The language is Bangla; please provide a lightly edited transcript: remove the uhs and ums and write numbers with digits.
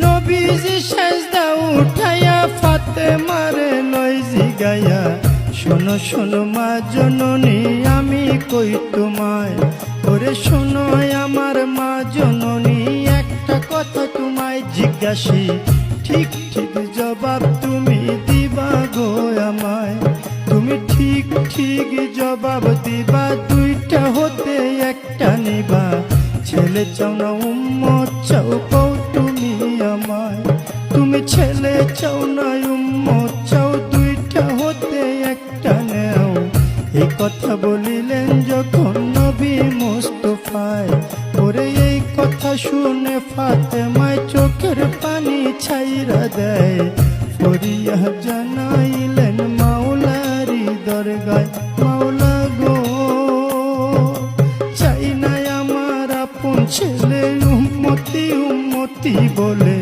নবীজি সেজদা উঠাইয়া ফাতেমারে লই জিগাইয়া, শোনো শোনো মা জননী আমি কই তোমায়, ওরে শোনো আমার মা জননী একটা কথা তোমায় জিজ্ঞাসি, ঠিক ঠিক জবাব তুমি দিবা গো আমায়, তুমি ঠিক ঠিক জবাব দিবা, দুইটা হতে একটা নিবা, ছেলে চাও না উম্মত চাও কও তুমি আমায়, তুমি ছেলে চাও না উম্মত চাও, দুইটা হতে একটা নেও। এই কথা বলিলেন যখন নবী মুস্তাফায়, ওরে এই কথা শুনে ফাতেমায় চোখের পানি ছাইরা দেয়, ফরিয়া জানাইলেন মাওলারি দরগায়, মাওলা গো চাই না আমার আপন ছেলে উম্মতি উম্মতি বলে